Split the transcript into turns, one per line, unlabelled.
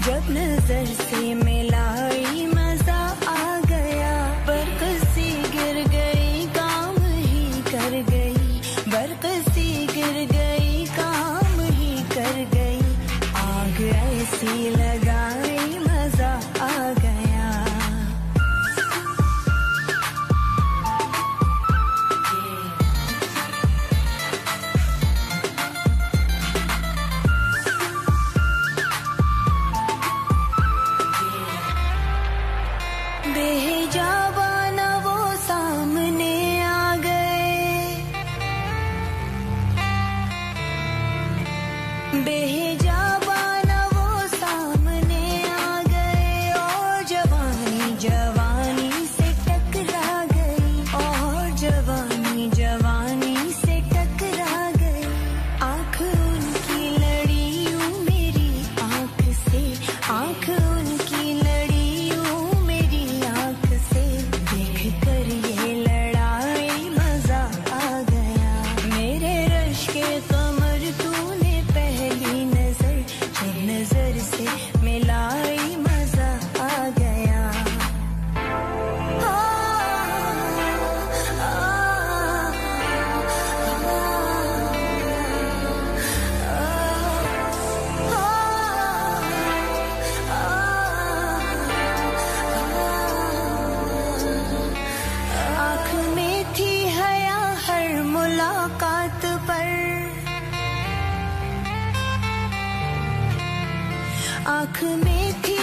जब नजर से मिलाई मजा आ गया, बरक सी गिर गई काम ही कर गई, बरक सी गिर गई काम ही कर गई, आग ऐसी लगाई मजा आ गया। बेहिजाबाना वो सामने आ गए, बेहिजाबाना वो सामने आ गए, और जवानी जवानी से टकरा गई, और जवानी जवानी से टकरा गई, आँख उनकी लड़ी यूं मेरी आँख से, आँख उनकी लड़ी यूं मेरी आँख से, देख कर ये लड़ाई मजा आ गया, मेरे रश के कमर तूने पहली नजर, जब नजर से मिलाई मजा आ गया। आँख में थी हया हर मुलाकात पर, आँख में थी